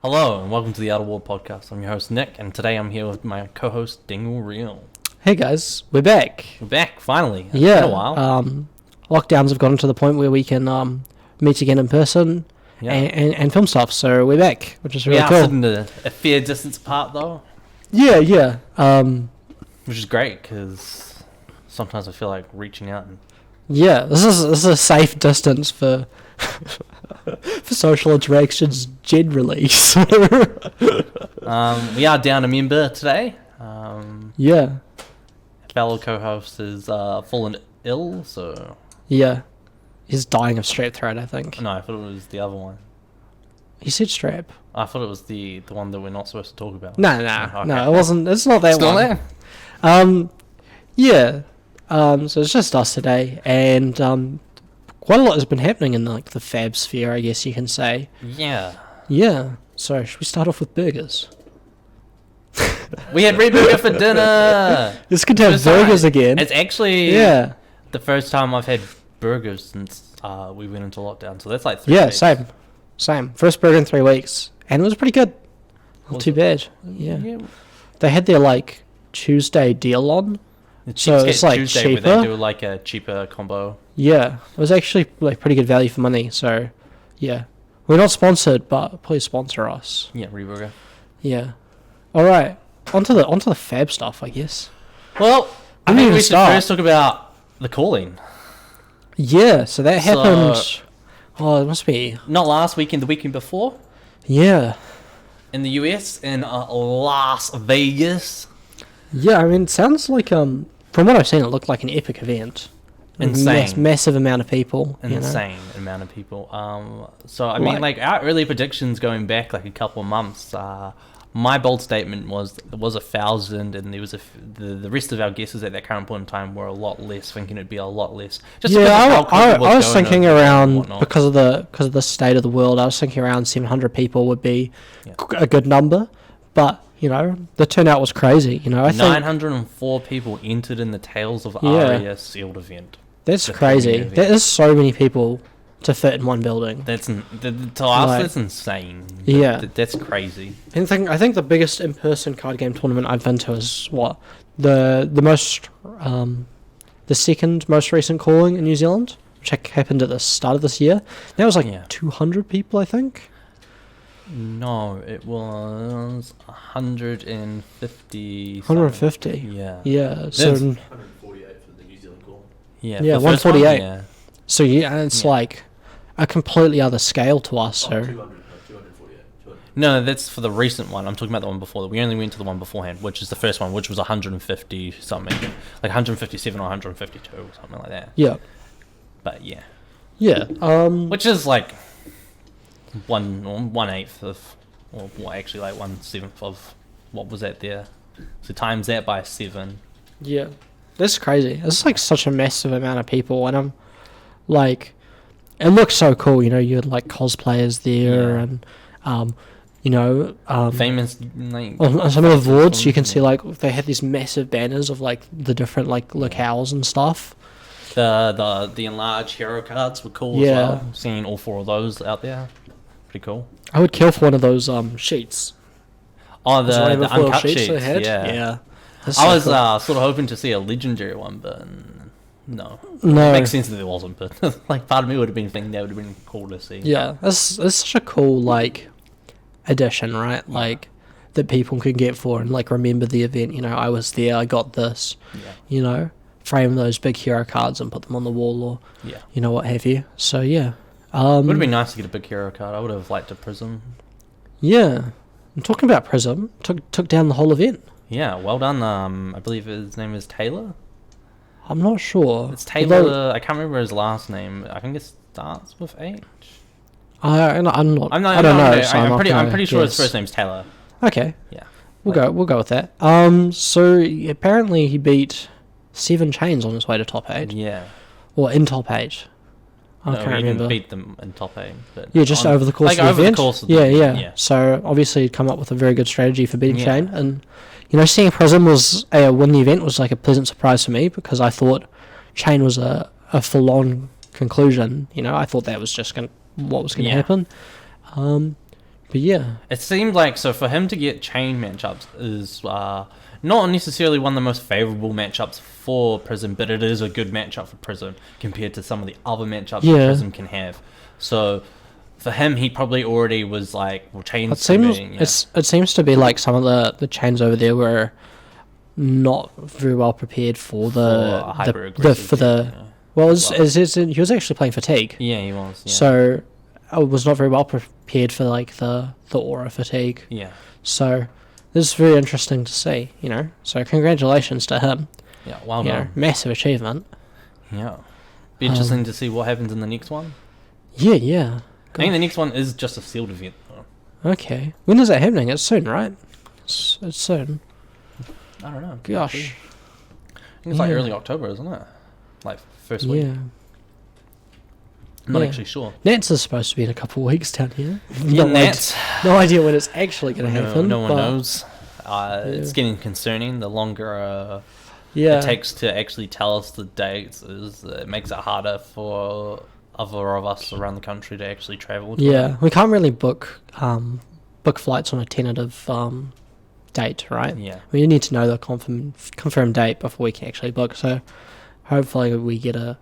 Hello and welcome to the Outer World Podcast. I'm your host Nick, and today I'm here with my co-host Dingle Real. Hey guys, we're back. We're back finally. Yeah, it's been a while. Lockdowns have gotten to the point where we can meet again in person and film stuff. So we're back, which is really cool. We are sitting a fair distance apart though. Yeah. Which is great because sometimes I feel like reaching out. Yeah, this is a safe distance for for social interactions generally. So. We are down a member today. Yeah. Fellow co-host is fallen ill, so... Yeah. He's dying of strep throat, I think. No, I thought it was the other one. He said strep. I thought it was the one that we're not supposed to talk about. No, it wasn't. It's not that Still one. There? Yeah. So it's just us today, and quite a lot has been happening in the fab sphere, I guess you can say. Yeah. Yeah. So should we start off with burgers? We had Red Burger for dinner! It's good to have burgers again. It's actually the first time I've had burgers since we went into lockdown, so that's like 3 weeks. Same. First burger in 3 weeks, and it was pretty good. Not too bad. Yeah. They had their Tuesday deal on. So it's Tuesday cheaper. Where they do a cheaper combo. Yeah, it was actually pretty good value for money. So, yeah, we're not sponsored, but please sponsor us. Yeah, Reburger. Yeah. All right, onto the fab stuff, I guess. Well, I think we should first talk about the calling. Yeah, so that happened. Oh, it must be not last weekend, the weekend before. Yeah. In the US, in Las Vegas. Yeah, I mean, it sounds like from what I've seen, it looked like an epic event. Insane. Massive amount of people. Insane amount of people. So, I mean, our early predictions going back a couple of months, my bold statement was it was 1,000, and there was the rest of our guesses at that current point in time were a lot less, thinking it'd be a lot less. I was thinking around because of the state of the world. I was thinking around 700 people would be a good number, but the turnout was crazy. I think 904 people entered in the Tales of Aria sealed event. That's crazy. That is so many people to fit in one building. That's insane. Yeah, that's crazy. I think the biggest in-person card game tournament I've been to is the second most recent calling in New Zealand, which happened at the start of this year. That was 200 people, I think. No, it was 150. 150. Yeah. So 148 for the New Zealand call. Yeah. 148. Yeah. So it's a completely other scale to us. So 248. No, that's for the recent one. I'm talking about the one before. We only went to the one beforehand, which is the first one, which was 150 something, 157 or 152 or something like that. Yeah. But yeah. Yeah. Which is 1/8 of, or actually 1/7 of what was that there. So times that by 7. Yeah. That's crazy. It's such a massive amount of people, and I'm it looks so cool. You had cosplayers there, and famous on some of the boards you can see they had these massive banners of the different locales and stuff. The enlarged hero cards were cool as well. Seeing all 4 of those out there, pretty cool. I would kill for one of those sheets. Oh, the uncut sheets. They had? Yeah. That's I was cool. sort of hoping to see a legendary one, but no. It No. makes sense that there wasn't, but part of me would have been thinking that would have been cool to see. Yeah, that's such a cool addition, right? That people can get for and remember the event. I was there, I got this. Yeah. Frame those big hero cards and put them on the wall, or what have you. So yeah. It would have been nice to get a big hero card. I would have liked a Prism. Yeah. I'm talking about Prism. Took down the whole event. Yeah, well done. I believe his name is Taylor. I'm not sure. It's Taylor. I can't remember his last name. I think it starts with H. I don't know. So I'm pretty sure his first name's Taylor. Okay. Yeah. We'll go with that. So apparently he beat 7 chains on his way to top 8. Yeah. Or in top 8. I can't remember. Didn't beat them in top 8. But just over the course of the over event. The course of yeah. So obviously he'd come up with a very good strategy for beating Chain, and seeing Prism win the event was a pleasant surprise for me, because I thought Chain was a full-on conclusion. I thought that was just what was going to happen. But yeah. It seemed like, so for him to get chain matchups is not necessarily one of the most favourable matchups for Prism, but it is a good matchup for Prism compared to some of the other matchups that Prism can have. So for him, he probably already was like, well, chains. It seems to be like some of the chains over there were not very well prepared for Well, he was actually playing fatigue. Yeah, he was. Yeah. So I was not very well prepared for like the aura fatigue. Yeah. So this is very interesting to see, you know. So congratulations to him. Yeah, well done. Massive achievement. Yeah. Be interesting to see what happens in the next one. Yeah. I think the next one is just a sealed event, though. Okay. When is that happening? It's soon, right? It's soon. I don't know. Gosh. I think it's like early October, isn't it? Like first week. Yeah. Not actually sure. Nats is supposed to be in a couple of weeks down here. Yeah, Nats. No idea when it's actually going to happen. No one knows. It's getting concerning. The longer it takes to actually tell us the dates, it makes it harder for other of us around the country to actually travel. We can't really book flights on a tentative date, right? Yeah. We need to know the confirmed date before we can actually book. So hopefully we get a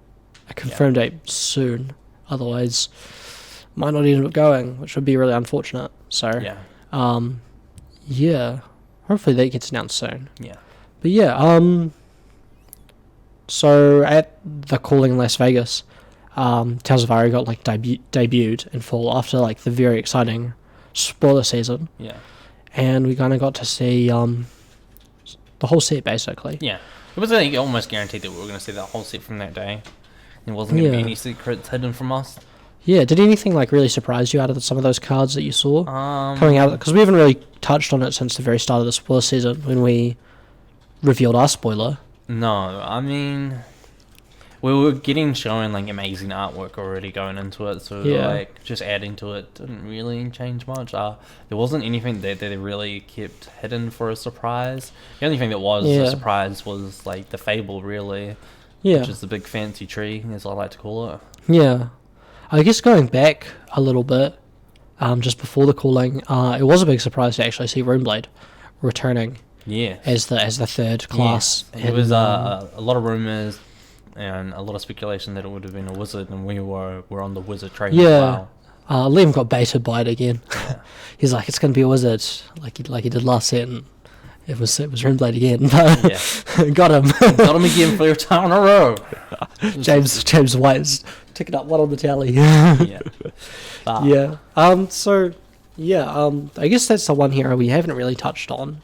confirmed date soon. Otherwise, might not end up going, which would be really unfortunate. So hopefully that gets announced soon. Yeah. But so at the Calling in Las Vegas, Tales of Aria got like debuted in full after like the very exciting spoiler season. Yeah. And we kind of got to see the whole set basically. Yeah. It was like almost guaranteed that we were going to see that whole set from that day. There wasn't going to be any secrets hidden from us. Yeah, did anything like really surprise you out of some of those cards that you saw coming out? Because we haven't really touched on it since the very start of the spoiler season when we revealed our spoiler. No, I mean, we were showing like amazing artwork already going into it, so like just adding to it didn't really change much. There wasn't anything that they really kept hidden for a surprise. The only thing that was a surprise was like the Fable, really. Yeah. Which is the big fancy tree, as I like to call it. Yeah. I guess going back a little bit, just before the calling, it was a big surprise to actually see Runeblade returning. Yeah. As the third class. Yeah. There was a lot of rumours and a lot of speculation that it would have been a wizard, and we were on the wizard train as well. Liam got baited by it again. Yeah. He's like, it's going to be a wizard, like he did last set, and it was Runeblade again. Got him. Got him again for your time in a row. James White's ticking up one on the tally. I guess that's the one hero we haven't really touched on.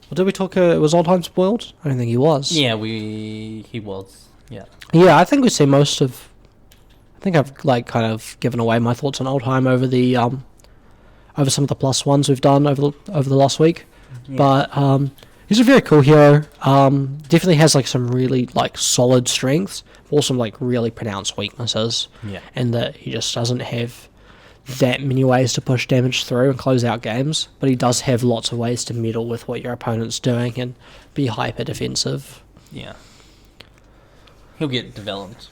Well, did we talk? Was Oldtime spoiled? I don't think he was. Yeah, he was. Yeah. Yeah, I think we see most of. I think I've like kind of given away my thoughts on Oldtime over the over some of the plus ones we've done over the last week. Yeah. But he's a very cool hero. Definitely has like some really like solid strengths, but also like really pronounced weaknesses. Yeah. And that he just doesn't have that many ways to push damage through and close out games, but he does have lots of ways to meddle with what your opponent's doing and be hyper defensive. Yeah. He'll get developed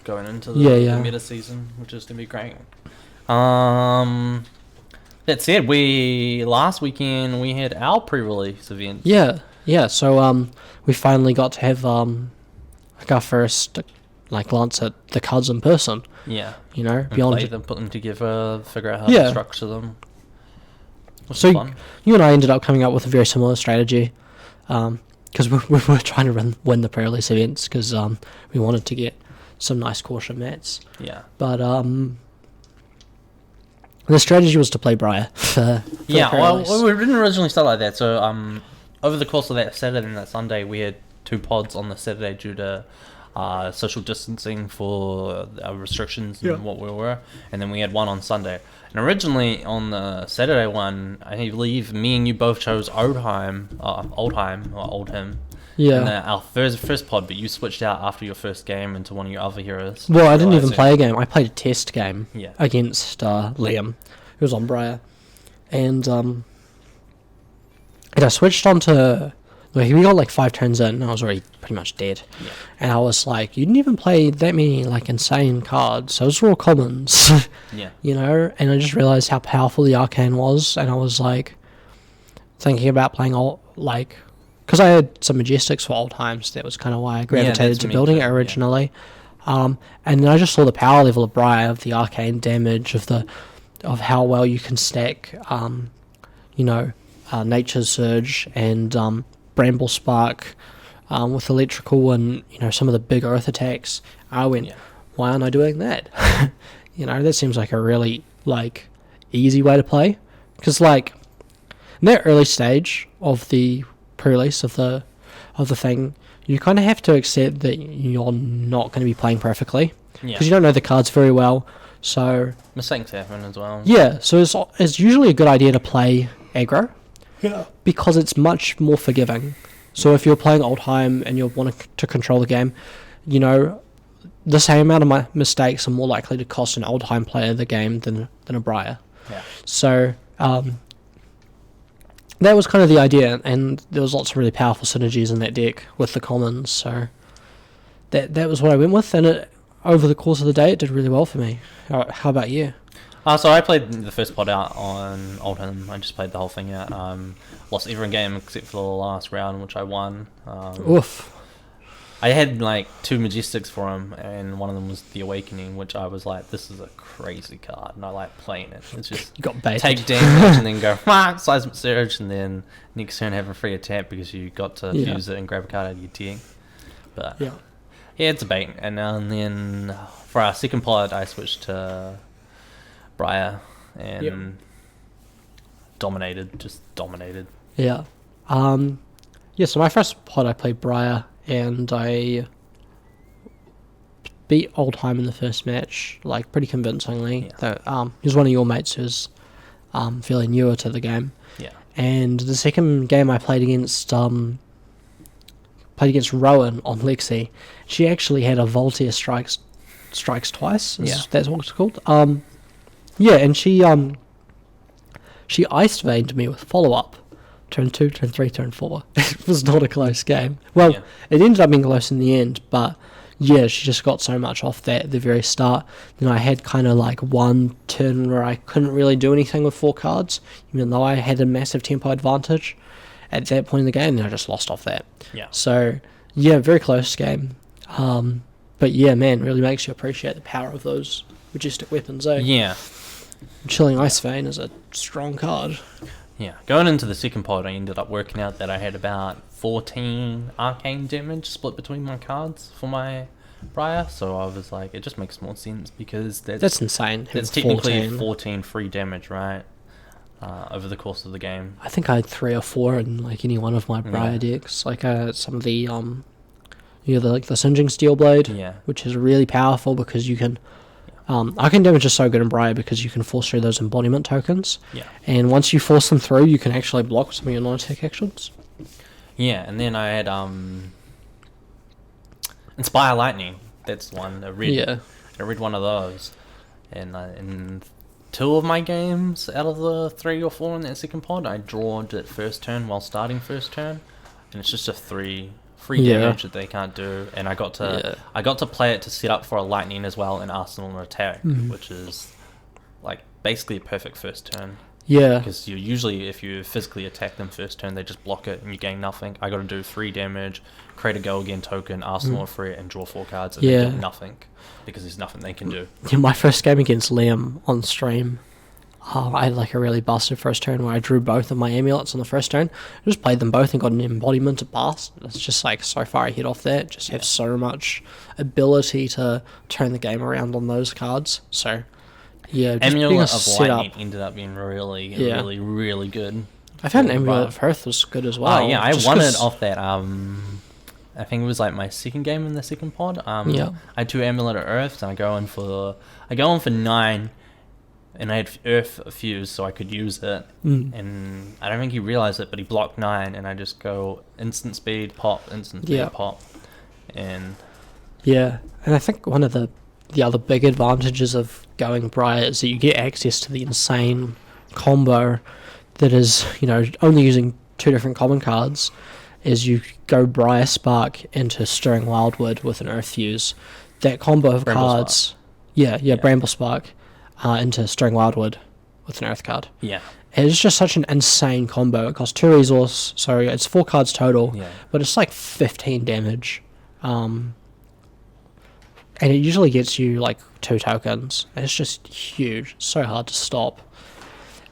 going into the meta season, which is going to be great. That said, last weekend we had our pre-release event. Yeah. So we finally got to have like our first like glance at the cards in person. Yeah. You know, beyond play them, put them together, figure out how to structure them. So fun. You and I ended up coming up with a very similar strategy, because we were trying to win the pre-release events because we wanted to get some nice caution mats. Yeah. But the strategy was to play Briar. Well, we didn't originally start like that. So over the course of that Saturday and that Sunday, we had 2 pods on the Saturday due to social distancing for restrictions and what we were, and then we had one on Sunday. And originally on the Saturday one, I believe me and you both chose Oldhim. Yeah. In our first pod, but you switched out after your first game into one of your other heroes. Well, I didn't even play a game. I played a test game against Liam, who was on Briar, and I switched onto Like, we got like 5 turns in, and I was already pretty much dead. Yeah. And I was like, you didn't even play that many like insane cards. So it was all commons. Yeah. You know, and I just realized how powerful the arcane was, and I was like thinking about playing all like, because I had some Majestics for old times. That was kind of why I gravitated that's to me building too, it yeah. originally. And then I just saw the power level of Briar, of the arcane damage, of how well you can stack, Nature's Surge and Bramble Spark with electrical and some of the big earth attacks. I went, why aren't I doing that? That seems like a really like easy way to play, because like in that early stage of the pre-release of the thing, you kind of have to accept that you're not going to be playing perfectly because you don't know the cards very well. So Mistakes happen as well. yeah, so it's usually a good idea to play aggro, because it's much more forgiving. So if you're playing Oldhim and you want to control the game, the same amount of mistakes are more likely to cost an Oldhim player the game than a Briar. Yeah. So that was kind of the idea, and there was lots of really powerful synergies in that deck with the commons. So that was what I went with, and it, over the course of the day, it did really well for me. How about you? So I played the first pod out on Oldham. I just played the whole thing out. Lost every game except for the last round, which I won. Oof. I had like 2 Majestics for him, and one of them was the Awakening, which I was like, this is a crazy card, and I like playing it. It's just You got baited. take damage and then go Seismic Surge, and then next turn have a free attack because you got to fuse it and grab a card out of your deck. But yeah, it's a bait. And then for our second pod, I switched to Briar and dominated. Yeah. So my first pod I played Briar, and I beat Oldhim in the first match, like pretty convincingly. Though he was one of your mates who's fairly newer to the game. Yeah. And the second game I played against Rowan on Lexi. She actually had a Voltaire strikes twice. That's what it's called. And she Ice Veined me with follow up. Turn 2, turn 3, turn 4. It was not a close game. Well, it ended up being close in the end, but she just got so much off that at the very start. Then I had kind of like one turn where I couldn't really do anything with 4 cards, even though I had a massive tempo advantage at that point in the game, and I just lost off that. Yeah. So, very close game. But man, really makes you appreciate the power of those majestic weapons, eh? Yeah. Chilling Ice Vein is a strong card. Yeah, going into the second pod, I ended up working out that I had about 14 arcane damage split between my cards for my Briar, so I was like, it just makes more sense because that's insane. That's technically 14 free damage, right? Over the course of the game. I think I had 3 or 4 in like any one of my Briar decks, like some of the the Singeing Steel Blade, which is really powerful because you can. Arcane damage is so good in Briar because you can force through those embodiment tokens. Yeah. And once you force them through, you can actually block some of your non-attack actions. Yeah, and then I had Inspire Lightning. That's one. I read one of those. And in 2 of my games out of the 3 or 4 in that second pod, I drawed it first turn while starting first turn. And it's just a free damage that they can't do, and I got to play it to set up for a lightning as well in Arsenal attack, which is like basically a perfect first turn. Yeah, because you usually, if you physically attack them first turn, they just block it and you gain nothing. I got to do 3 damage, create a go again token, Arsenal for it, and draw 4 cards, and they get nothing because there's nothing they can do. Yeah, my first game against Liam on stream, I had like a really busted first turn where I drew both of my amulets on the first turn. I just played them both and got an embodiment to pass. It's just like so far ahead off that. Just have so much ability to turn the game around on those cards. So just Amulet of Lightning ended up being really, really, really good. I've had an Amulet of Earth was good as well. I won it off that. I think it was like my second game in the second pod. I had 2 Amulet of Earths, and I go on for 9. And I had Earth fuse, so I could use it. And I don't think he realized it, but he blocked 9, and I just go instant speed, pop, instant speed, pop. And I think one of the other big advantages of going Briar is that you get access to the insane combo that is, only using 2 different common cards. is you go Briar Spark into Stirring Wildwood with an Earth Fuse. That combo of Bramble cards, yeah, Bramble Spark into Stirring Wildwood with an Earth card. Yeah. It's just such an insane combo. It costs 2 resource, so it's 4 cards total, Yeah. but it's like 15 damage. And it usually gets you like 2 tokens. It's just huge, so hard to stop.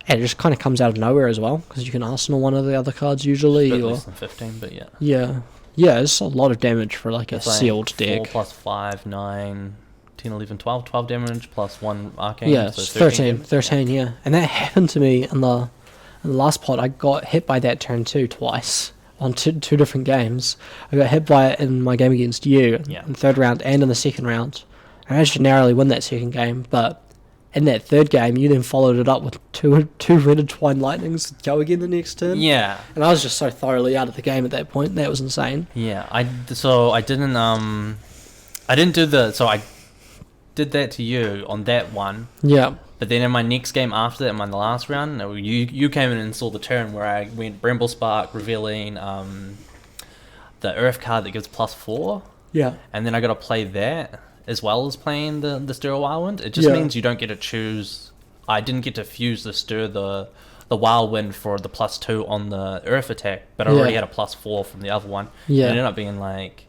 And it just kind of comes out of nowhere as well, because you can Arsenal one of the other cards usually. Bit Or less than 15, but yeah. Yeah, it's a lot of damage for like It's a like sealed 4 deck. plus 5, 9, 10, 11, 12. 12 damage plus 1 arcane. Yeah, so it's 13. 13, yeah. And that happened to me in the last pot. I got hit by that turn 2 twice on two different games. I got hit by it in my game against you Yeah. in the 3rd round and in the 2nd round. I managed to narrowly win that 2nd game, but in that 3rd game, you then followed it up with two red Entwined Lightnings to go again the next turn. Yeah. And I was just so thoroughly out of the game at that point. That was insane. Yeah. I didn't do so I did that to you on that one. Yeah. But then in my next game after that, in my last round, you came in and saw the turn where I went Bramble Spark, revealing the Earth card that gives +4, Yeah. and then I got to play that as well as playing the Stir Wildwind. It just Yeah. means you don't get to choose. I didn't get to fuse the Stir the Wildwind for the +2 on the Earth attack, but I already Yeah. had a +4 from the other one. Yeah. It ended up being like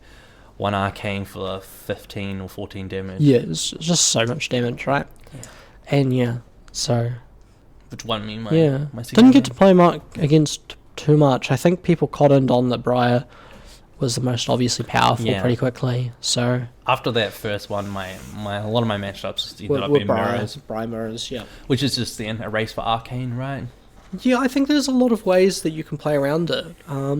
1 arcane for 15 or 14 damage. Yeah, it's just so much damage, right? Yeah. And yeah, so Which won me my didn't second get to game. play Mark against too much. I think people cottoned on that Briar was the most obviously powerful Yeah. pretty quickly. So After that first one, a lot of my matchups ended up being mirrors, Briar mirrors, yeah. which is just then a race for arcane, right? Yeah, I think there's a lot of ways that you can play around it. I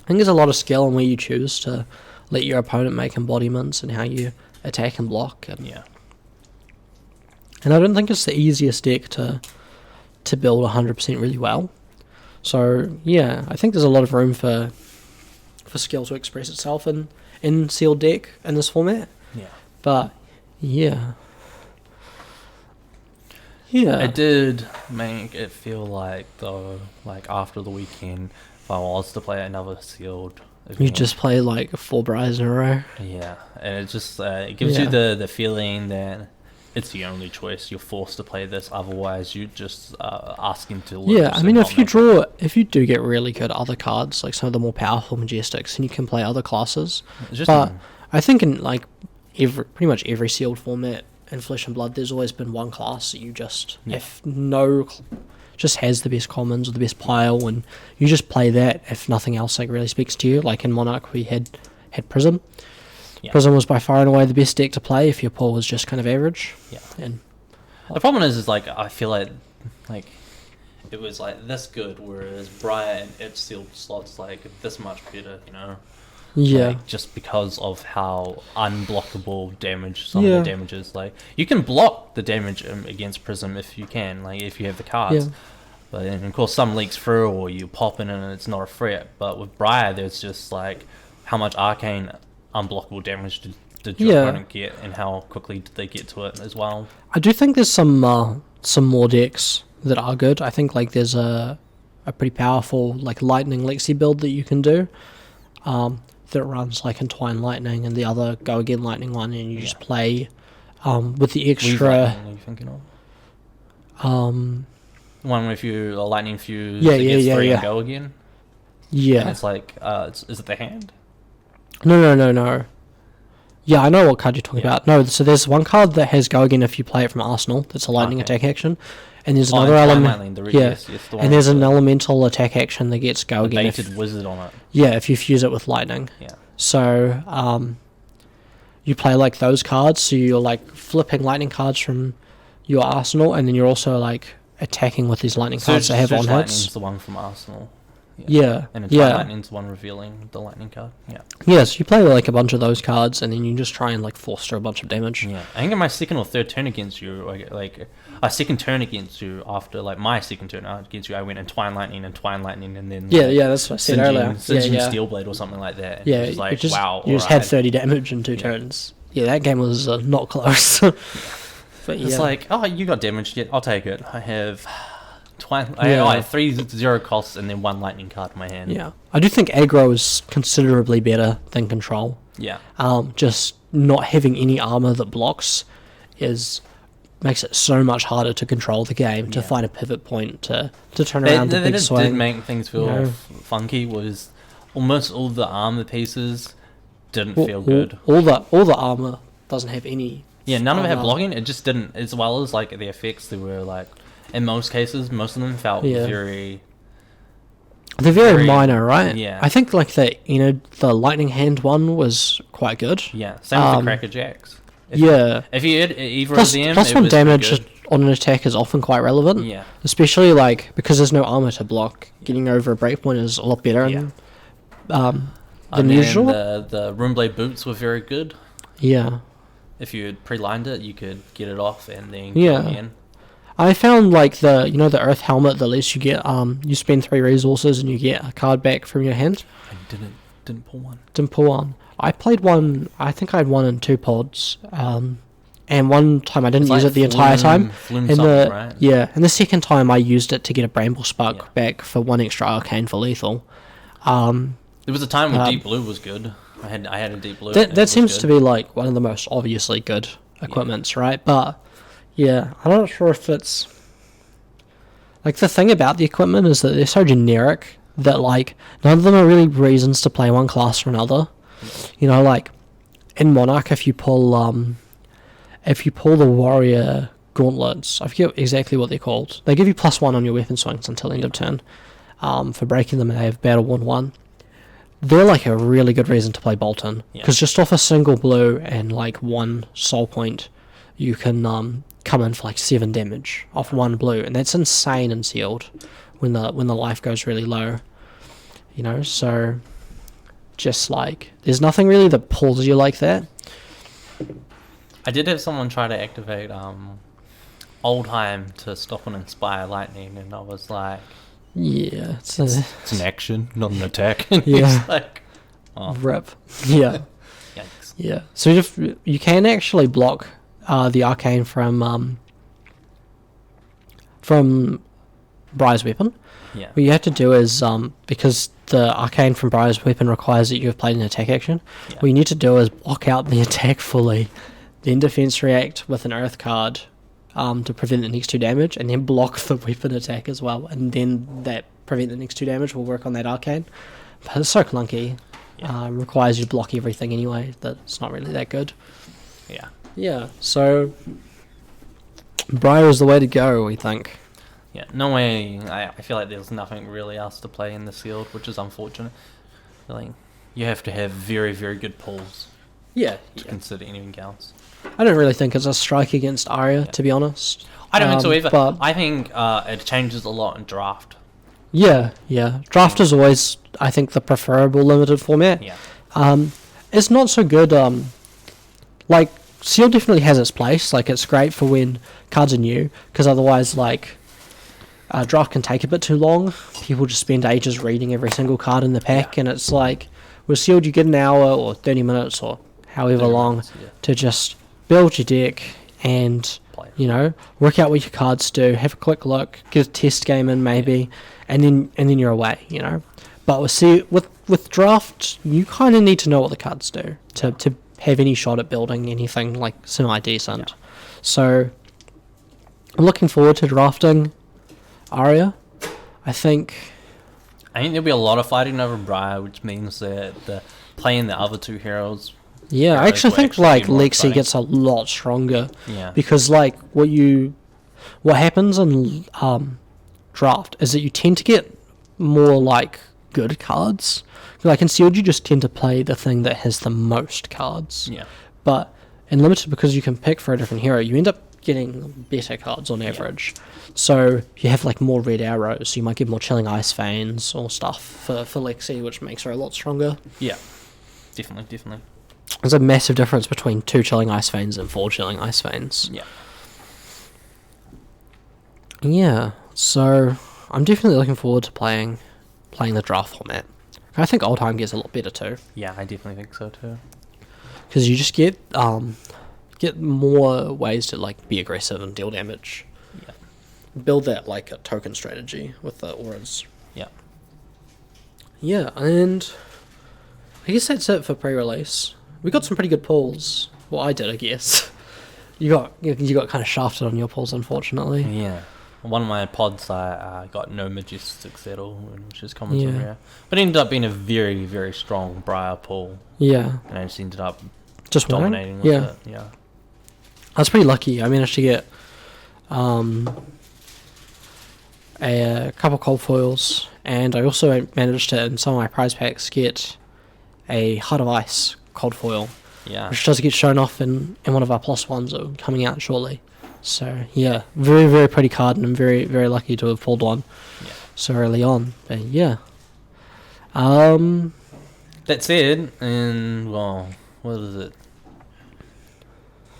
think there's a lot of skill in where you choose to let your opponent make embodiments and how you attack and block. Yeah. And I don't think it's the easiest deck to build 100% really well. So yeah, I think there's a lot of room for skill to express itself in sealed deck in this format. Yeah. But yeah. Yeah. It did make it feel like, though, like after the weekend, if I was to play another sealed You event, just play like 4 Briars in a row. yeah, and it just it gives Yeah. you the feeling that it's the only choice. You're forced to play this, otherwise you just asking to lose. Yeah, I and mean, not if you do get really good other cards, like some of the more powerful Majestics, and you can play other classes. It's just But I think in like pretty much every sealed format in Flesh and Blood, there's always been one class that you just just has the best commons or the best pile, and you just play that if nothing else like really speaks to you. Like in Monarch, we had Prism. Yeah. Prism was by far and away the best deck to play if your pool was just kind of average. Yeah. And The problem is like I feel like it was like this good, whereas Briar and its sealed slots like this much better, you know. yeah, Like, just because of how unblockable damage some Yeah. of the damage is. Like you can block the damage against Prism if you can, like if you have the cards. Yeah. But then, of course, some leaks through, or you pop in and it's not a threat. But with Briar, there's just like how much arcane unblockable damage did your Yeah. opponent get, and how quickly did they get to it as well. I do think there's some more decks that are good. I think like there's a pretty powerful like Lightning Lexi build that you can do. That runs like Entwine Lightning and the other Go Again Lightning one, and you just play with the Weave extra. Lightning, are you thinking of? One with you a lightning fuse. Yeah, that yeah, gets yeah, 3 yeah. and go again. And Yeah. it's like, is it the hand? No. Yeah, I know what card you're talking Yeah. about. No, so there's one card that has Go Again if you play it from Arsenal. That's a lightning Okay. attack action. And there's Oh, another Entwine element. Lightning, the Yeah. yes, the one And there's with an the- elemental attack action that gets Go the Again. baited wizard on it. If you fuse it with lightning. Yeah. So, you play like those cards, so you're like flipping lightning cards from your arsenal, and then you're also like attacking with these lightning cards that have Surge on Lightning's hits. the one from Arsenal. Yeah, And Entwine yeah, Lightning's the one revealing the lightning card. Yeah. yeah. So you play like a bunch of those cards, and then you just try and like force through a bunch of damage. Yeah. I think in my second or third turn against you, like a second turn against you after like my second turn against you, I went Entwine Lightning, and then Yeah, that's what I said earlier. Singeing Yeah. Steelblade or something like that. And Yeah, it was like, you just, wow. you just had alright. 30 damage in 2 turns. Yeah, that game was not close. But It's like, oh, you got damaged yet? I'll take it. I have twice. Yeah. I had 3 0 costs and then 1 lightning card in my hand. Yeah, I do think aggro is considerably better than control. Yeah. Just not having any armor that blocks makes it so much harder to control the game, to find a pivot point, to turn around the big swing. Did make things feel funky. Was almost all the armor pieces didn't feel good. All the armor doesn't have any. Yeah, none of it had blocking. It just didn't. As well as like the effects, they were like, in most cases, most of them felt very. They're very minor, right? Yeah. I think like the lightning hand one was quite good. Yeah, same with the Cracker Jacks. If you had either plus, of them, plus it one was damage on an attack is often quite relevant. Yeah. Especially like because there's no armor to block, getting over a breakpoint is a lot better than usual. The Runeblade Boots were very good. Yeah. If you had pre-lined it, you could get it off and then Yeah. come in. I found like the Earth Helmet that lets you get you spend 3 resources and you get a card back from your hand. I didn't pull one. Didn't pull one. I played one. I think I had one in 2 pods. And one time I didn't use it the entire time. And right? and the second time I used it to get a Bramble Spark back for 1 extra arcane for lethal. There was a time when Deep Blue was good. I had a Deep Blue. That seems to be like one of the most obviously good equipments, right? But yeah, I'm not sure if it's like the thing about the equipment is that they're so generic that like none of them are really reasons to play one class or another. You know, like in Monarch, if you pull the warrior gauntlets, I forget exactly what they're called. They give you +1 on your weapon swings until end of turn for breaking them, and they have battle worn 1. They're like a really good reason to play Bolton because just off a single blue and like 1 soul point, you can come in for like 7 damage off 1 blue, and that's insane in sealed when the life goes really low. You know, so just like there's nothing really that pulls you like that. I did have someone try to activate Oldheim to stop and inspire lightning, and I was like, yeah, it's an action, not an attack. Yeah. Like, rip. Yeah. Yikes. Yeah. So you can actually block the arcane from Briar's weapon. Yeah. What you have to do is because the arcane from Briar's weapon requires that you have played an attack action. Yeah. What you need to do is block out the attack fully, then defense react with an earth card to prevent the next 2 damage, and then block the weapon attack as well, and then that prevent the next 2 damage will work on that arcane. But it's so clunky. Yeah. Requires you to block everything anyway. That it's not really that good. Yeah. Yeah. So Briar is the way to go, we think. Yeah, no way. I feel like there's nothing really else to play in the sealed, which is unfortunate. Like, you have to have very, very good pulls Yeah. to consider anything else. I don't really think it's a strike against Arya, to be honest. I don't think so either. But I think it changes a lot in draft. yeah. Draft is always, I think, the preferable limited format. Yeah. It's not so good. Like Seal definitely has its place. Like it's great for when cards are new, because otherwise, like draft can take a bit too long. People just spend ages reading every single card in the pack, and it's like with Sealed you get an hour or 30 minutes or however long to just build your deck and work out what your cards do, have a quick look, get a test game in maybe, and then you're away. But with draft, you kind of need to know what the cards do to have any shot at building anything like semi-decent. So I'm looking forward to drafting Arya. I think there'll be a lot of fighting over Briar, which means that playing the other 2 heroes. Yeah, I actually think like Lexi gets a lot stronger. Yeah. Because like what happens in draft is that you tend to get more like good cards. Like in Sealed, you just tend to play the thing that has the most cards. Yeah. But in Limited, because you can pick for a different hero, you end up getting better cards on average. So you have like more red arrows. You might get more Chilling Ice Veins or stuff for Lexi, which makes her a lot stronger. Yeah. Definitely. There's a massive difference between 2 Chilling Ice Veins and 4 Chilling Ice Veins. Yeah. Yeah, so I'm definitely looking forward to playing the draft format. I think Oldheim gets a lot better too. Yeah, I definitely think so too. Because you just get more ways to like be aggressive and deal damage. Yeah. build that like a token strategy with the auras. Yeah. Yeah, and I guess that's it for pre-release. We got some pretty good pulls. Well, I did, I guess. You got kind of shafted on your pulls, unfortunately. Yeah. One of my pods, I got no Majestics at all, which is common Yeah. to rare. But it ended up being a very, very strong Briar pull. Yeah. And I just ended up Just dominating with winning? it. Yeah. I was pretty lucky. I managed to get a couple cold foils, and I also managed to, in some of my prize packs, get a Heart of Ice cold foil, Yeah. which does get shown off in one of our plus ones that are coming out shortly. So yeah, very, very pretty card, and I'm very, very lucky to have pulled one Yeah. so early on. But yeah. That's it. And, well, what is it?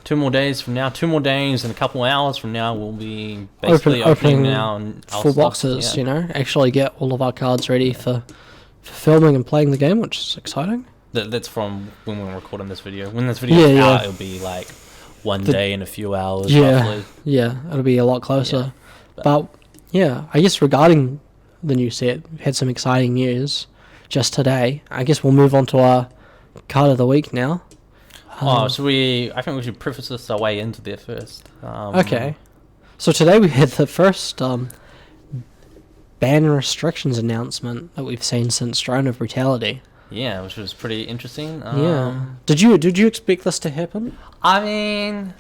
2 more days from now. 2 more days and a couple hours from now, we'll be basically opening our full stuff, boxes, yeah. you know, actually get all of our cards ready for filming and playing the game, which is exciting. That's from when we're recording this video. When this video is out, it'll be like one day and a few hours, roughly. Yeah, it'll be a lot closer. Yeah, but yeah, I guess regarding the new set, we had some exciting news just today. I guess we'll move on to our card of the week now. I think we should preface this our way into there first. Okay. So today we had the first ban and restrictions announcement that we've seen since Throne of Brutality. Yeah, which was pretty interesting. Yeah. Did you expect this to happen? I mean,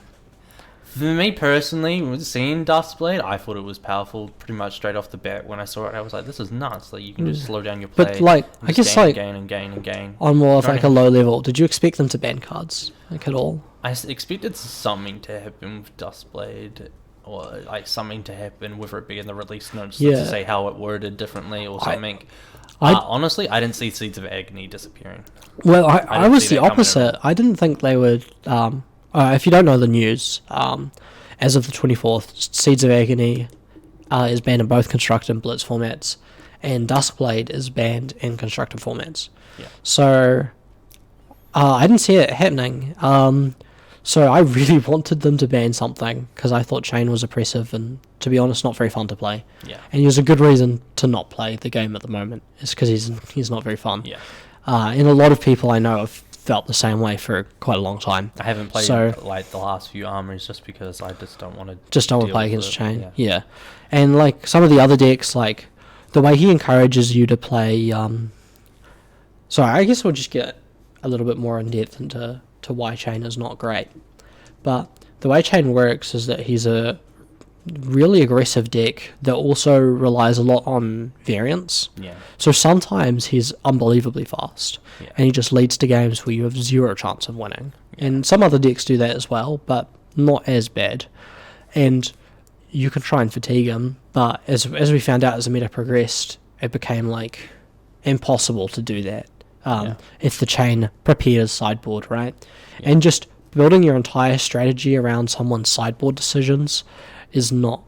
for me personally, with seeing Duskblade, I thought it was powerful pretty much straight off the bat. When I saw it, I was like, this is nuts. Like, you can just slow down your play. But, like, I guess, like, gain and gain and gain. On more of, You know like, what I a mean? low level, did you expect them to ban cards, like, at all? I expected something to happen with Duskblade, or, like, something to happen, whether it be in the release notes, to say how it worded differently or something. Honestly, I didn't see Seeds of Agony disappearing. Well, I didn't was see the that coming opposite. I didn't think they would. If you don't know the news, as of the 24th, Seeds of Agony is banned in both constructed and Blitz formats, and Duskblade is banned in constructed formats. Yeah. So I didn't see it happening. So I really wanted them to ban something because I thought Chain was oppressive and, to be honest, not very fun to play. Yeah. And there's a good reason to not play the game at the moment. It's because he's not very fun. Yeah. And a lot of people I know have felt the same way for quite a long time. I haven't played like the last few armories just because I just don't want to play against Chain. Yeah. And like some of the other decks, like the way he encourages you to play. So I guess we'll just get a little bit more in depth into why Chain is not great. But the way Chain works is that he's a really aggressive deck that also relies a lot on variance. Yeah. So sometimes he's unbelievably fast, and he just leads to games where you have zero chance of winning. Yeah. And some other decks do that as well, but not as bad. And you can try and fatigue him, but as we found out as the meta progressed, it became like impossible to do that. If the Chain prepares sideboard, right? Yeah. And just building your entire strategy around someone's sideboard decisions is not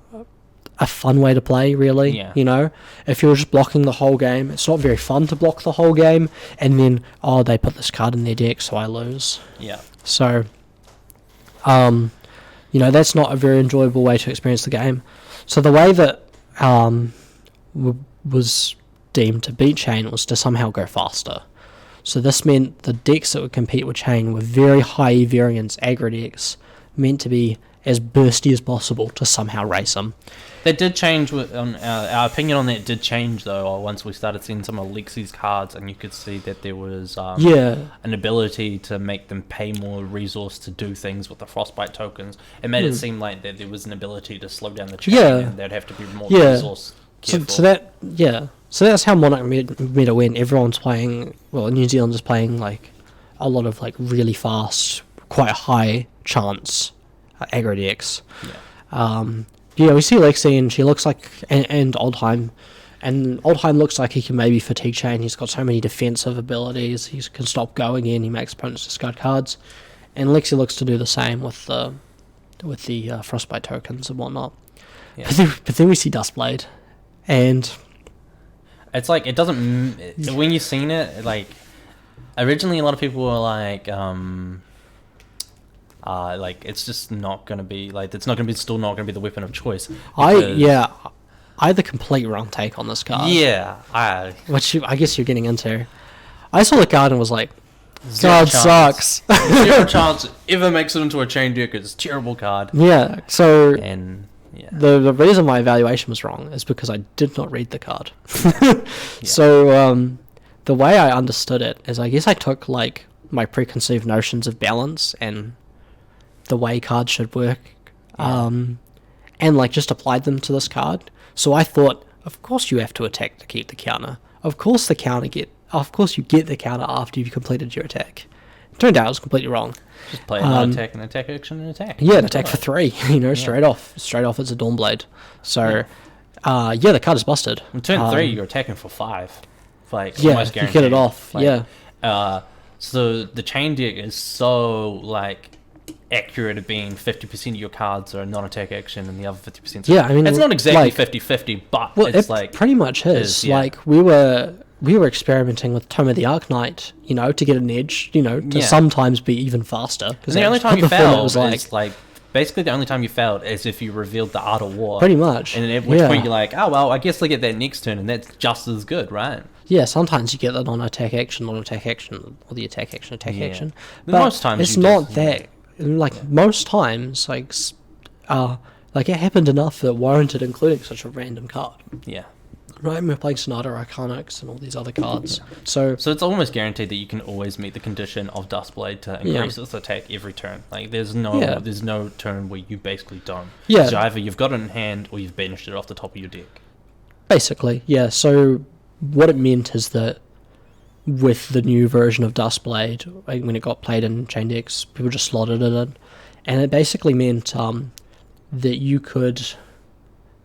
a fun way to play, really. Yeah. You know, if you're just blocking the whole game, it's not very fun to block the whole game, and then, they put this card in their deck, so I lose. Yeah. So, that's not a very enjoyable way to experience the game. So the way that was deemed to beat Chain was to somehow go faster. So this meant the decks that would compete with Chain were very high variance aggro decks, meant to be as bursty as possible to somehow race them. That did change. Our opinion on that did change, though, once we started seeing some of Lexi's cards, and you could see that there was an ability to make them pay more resource to do things with the Frostbite tokens. It made it seem like that there was an ability to slow down the chain, and they'd have to be more resource careful. So that's how Monarch meta went. Everyone's playing, New Zealand is playing like a lot of like really fast, quite high chance aggro decks. We see Lexi, and she looks like, and Oldheim, and Oldheim looks like he can maybe fatigue Chain. He's got so many defensive abilities. He can stop going in. He makes opponents discard cards, and Lexi looks to do the same with the Frostbite tokens and whatnot. Yeah. But then we see Duskblade, and it's like it doesn't. When you've seen it, like originally a lot of people were like, like it's just not gonna be like it's not gonna be still not gonna be the weapon of choice. I because- had the complete wrong take on this card. Yeah, Which I guess you're getting into. I saw the card and was like, zero card chance. sucks. Zero chance it ever makes it into a chain deck. It's a terrible card. Yeah, so And yeah, the reason my evaluation was wrong is because I did not read the card. So the way I understood it is I guess I took like my preconceived notions of balance and the way cards should work, and like just applied them to this card. So I thought, of course you have to attack to keep the counter. Of course you get the counter after you've completed your attack. Turned out I was completely wrong. just play an attack and attack action and attack. Yeah, an attack for 3, straight off. Straight off it's a Dawnblade. So the card is busted. In turn 3, you're attacking for 5. Like Yeah, almost you guaranteed. get it off. Like, yeah. So the chain deck is so like accurate at being 50% of your cards are non-attack action and the other 50%. Yeah, I mean, it's not exactly like- 50-50, but Well, it's it like pretty much is. yeah. Like we were experimenting with Tome of the Arknight, to get an edge, to Yeah. sometimes be even faster. and the only time you before that failed was is like basically the only time you failed is if you revealed the Art of War. pretty much. And at which yeah. point you're like, oh well, I guess I get that next turn, and that's just as good, right? Yeah, sometimes you get that on attack action, or the attack action, Yeah. action. But But most times it's you not just- that. Like most times, like it happened enough that warranted including such a random card. Yeah. Right, and we're playing Sonata Arcanics and all these other cards. So So it's almost guaranteed that you can always meet the condition of Duskblade to increase its attack every turn. Like there's no turn where you basically don't. Yeah. So either you've got it in hand or you've banished it off the top of your deck. basically, yeah. So what it meant is that with the new version of Duskblade, like when it got played in chain decks, people just slotted it in, and it basically meant that you could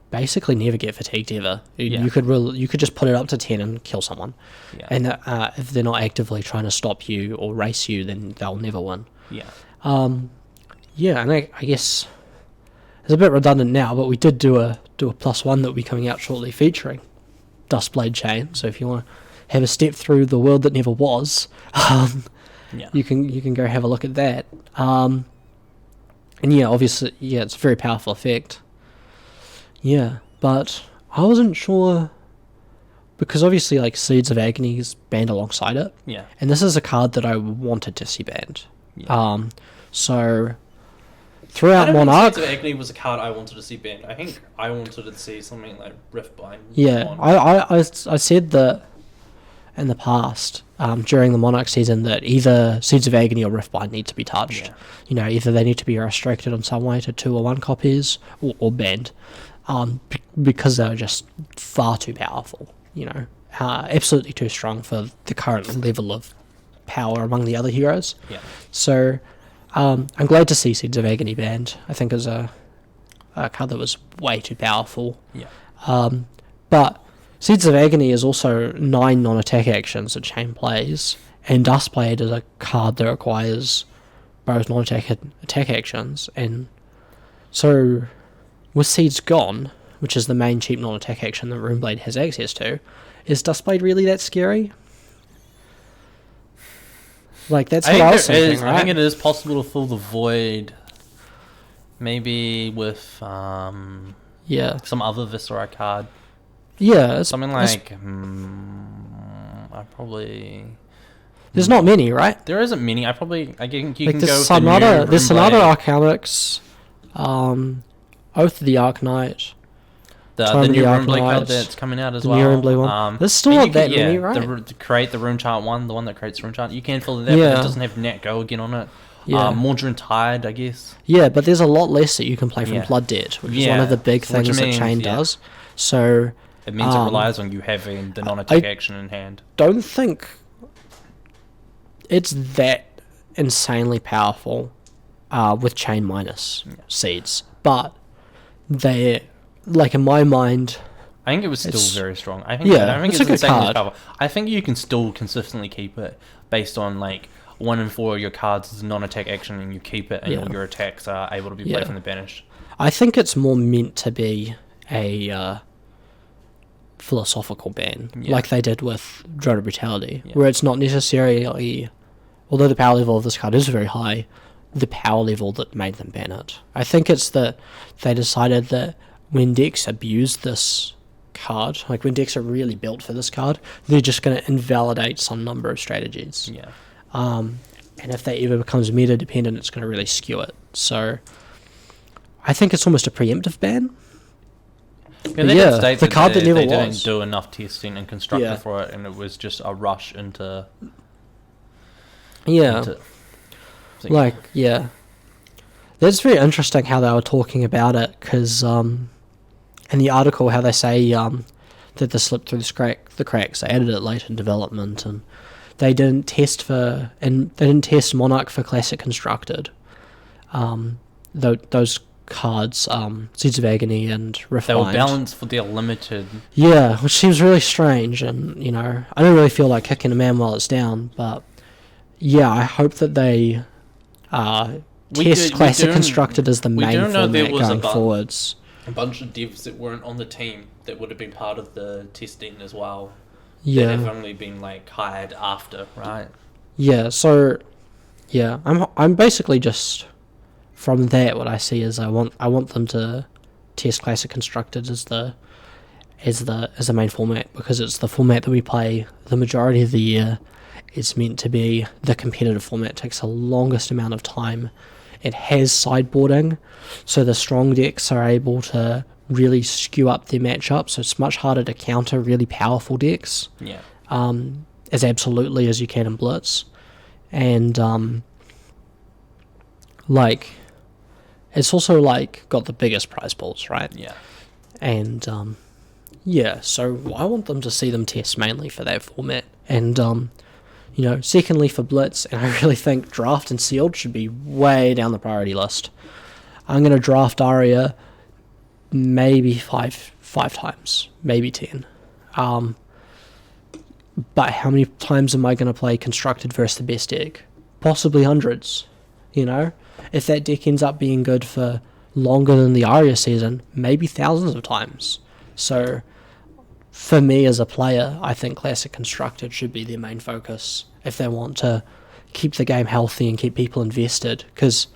basically never get fatigued ever. Yeah. You could just put it up to 10 and kill someone, Yeah. and if they're not actively trying to stop you or race you, then they'll never win. Yeah. Yeah, and I guess it's a bit redundant now, but we did do a +1 that will be coming out shortly featuring Duskblade Chain. So if you want to have a step through the world that never was, Yeah. you can go have a look at that. And yeah, obviously, yeah, it's a very powerful effect. Yeah, but I wasn't sure because obviously, like Seeds of Agony is banned alongside it, Yeah. and this is a card that I wanted to see banned. Yeah. So I throughout don't think Monarch, Seeds of Agony was a card I wanted to see banned. I think I wanted to see something like Riftbind. yeah, on. I said that in the past during the Monarch season that either Seeds of Agony or Riftbind need to be touched. Yeah. Either they need to be restricted in some way to 2 or 1 copies or banned, because they're just far too powerful. Absolutely too strong for the current level of power among the other heroes. Yeah. So I'm glad to see Seeds of Agony banned. I think it was a card that was way too powerful. Yeah. But Seeds of Agony is also 9 non-attack actions that Chain plays, and Duskblade is a card that requires both non-attack and attack actions. And so with Seeds gone, which is the main cheap non-attack action that Runeblade has access to, is Duskblade really that scary? Like, that's what I was thinking, right? I think it is possible to fill the void, maybe with Yeah. some other Viscera card. Yeah. Something like, I probably... There's not many, right? There isn't many. I think you Like, can go there's with the new Sonata, there's Sonata Runeblade, Arcanics, Oath of the Arknight, the Time of new the Runeblade card Arcanites, that's coming out as the well. new Runeblade one. There's still and not you can- that many, yeah, right? to create the Rune Chart one, the one that creates Rune Chart, you can fill that, Yeah. but it doesn't have Nat Go again on it. Yeah. Mordrin Tide, I guess. Yeah, but there's a lot less that you can play from Yeah. Blood Debt, which is one Yeah, of the big which things that means, Chain yeah. does. So It means it Um, relies on you having the non-attack I- action in hand. don't think it's that insanely powerful with Chain minus Seeds, but they, like in my mind, I think it was still It's- very strong. I think, yeah, I think it's a good insanely card. powerful. I think you can still consistently keep it based on like 1 in 4 of your cards is non-attack action, and you keep it, and Yeah. all your attacks are able to be Yeah. played from the banished. I think it's more meant to be a philosophical ban, Yeah. like they did with Drone of Brutality, Yeah. where it's not necessarily, although the power level of this card is very high, the power level that made them ban it. I think it's that they decided that when decks abuse this card, like when decks are really built for this card, they're just going to invalidate some number of strategies. Yeah. And if that ever becomes meta dependent, it's going to really skew it. So I think it's almost a preemptive ban. Yeah, they did state the card that never they was. didn't do enough testing and constructed Yeah. for it, and it was just a rush into. Yeah. into Like, yeah. That's very interesting how they were talking about it, because in the article, how they say that they slipped through the cracks, they added it late in development, and they didn't test Monarch for Classic Constructed. Those cards, Seeds of Agony and Refined. They were balanced for their limited. Yeah, which seems really strange, and, you know, I don't really feel like kicking a man while it's down, but yeah, I hope that they test Classic Constructed as the main format going forwards. A bunch of devs that weren't on the team that would have been part of the testing as well. Yeah. That have only been like hired after, right? Yeah, so yeah, I'm basically just from that what I see is I want them to test Classic Constructed as the main format, because it's the format that we play the majority of the year. It's meant to be the competitive format. It takes the longest amount of time. It has sideboarding, so the strong decks are able to really skew up their matchup, so it's much harder to counter really powerful decks. Yeah. As absolutely as you can in Blitz. And like, it's also like got the biggest prize pools, right? Yeah. And yeah, so I want them to see them test mainly for that format. And you know, secondly for Blitz, and I really think Draft and Sealed should be way down the priority list. I'm going to draft Aria maybe five times, maybe 10. But how many times am I going to play Constructed versus the best deck? Possibly hundreds, you know? If that deck ends up being good for longer than the Aria season, maybe thousands of times. So, for me as a player, I think Classic Constructed should be their main focus if they want to keep the game healthy and keep people invested. Because,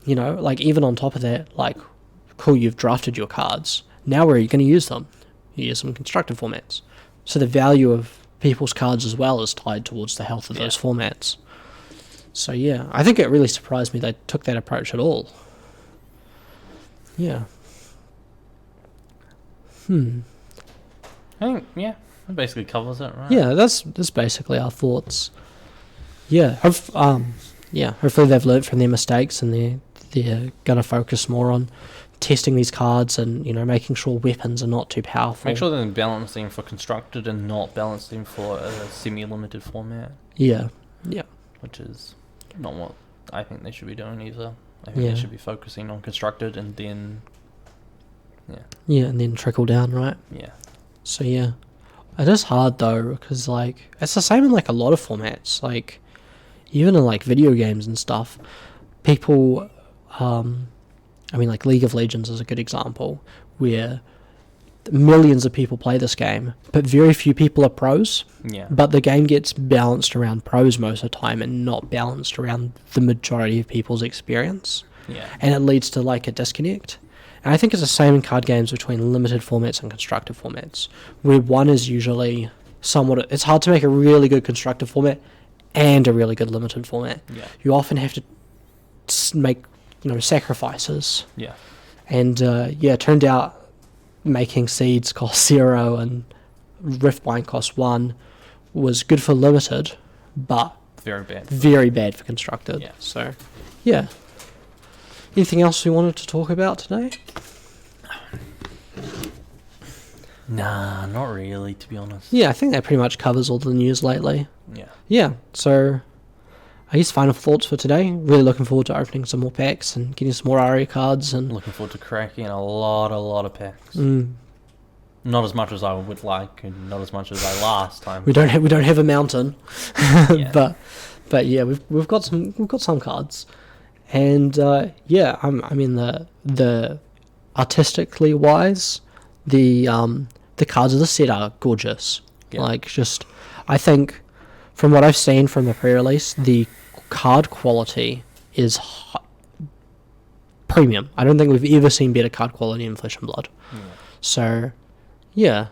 you know, like, even on top of that, like, cool, you've drafted your cards. Now where are you going to use them? You use them in Constructed formats. So the value of people's cards as well is tied towards the health of those formats. So yeah, I think it really surprised me they took that approach at all. Yeah. I think, yeah, that basically covers it, right? Yeah, that's basically our thoughts. Yeah, hopefully they've learnt from their mistakes, and they're gonna focus more on testing these cards and, you know, making sure weapons are not too powerful. Make sure they're balancing for Constructed and not balancing for a semi-limited format. Yeah. Which is not what I think they should be doing either. I think they should be focusing on Constructed and then... Yeah, and then trickle down, right? Yeah. So yeah, it is hard though, because like it's the same in like a lot of formats, like even in like video games and stuff. People, I mean, like League of Legends is a good example, where millions of people play this game, but very few people are pros. Yeah. But the game gets balanced around pros most of the time, and not balanced around the majority of people's experience. Yeah. And it leads to like a disconnect. And I think it's the same in card games between limited formats and constructive formats, where one is usually somewhat... It's hard to make a really good constructive format and a really good limited format. Yeah. You often have to make, you know, sacrifices. Yeah. And it turned out making seeds cost 0 and Riftbind cost 1 was good for limited, but very bad for constructed. Yeah. So, yeah. Anything else we wanted to talk about today? Nah, not really, to be honest. Yeah, I think that pretty much covers all the news lately. Yeah. Yeah, so I guess final thoughts for today. Really looking forward to opening some more packs and getting some more Aria cards. And Looking forward to cracking a lot of packs. Not as much as I would like, and not as much as I last time. We don't have a mountain, Yeah. but yeah, we've got some cards. And I mean the artistically wise, the cards of the set are gorgeous. Yeah. Like, just, I think from what I've seen from the pre-release, the card quality is premium. I don't think we've ever seen better card quality in Flesh and Blood. So, yeah.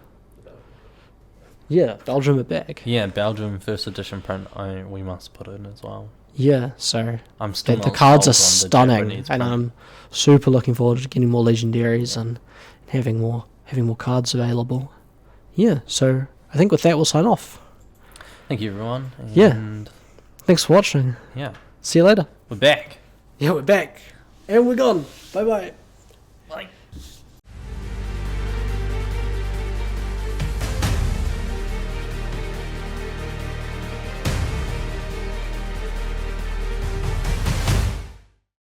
Yeah, Belgium are back. Yeah, Belgium first edition print. We must put in as well. Yeah, so I'm still the not cards are sold on the stunning, Japanese and print. I'm super looking forward to getting more legendaries and having more cards available. Yeah, so I think with that we'll sign off. Thank you, everyone. Yeah. And Thanks for watching. yeah, See you later. we're back. Yeah, we're back. And we're gone. Bye bye.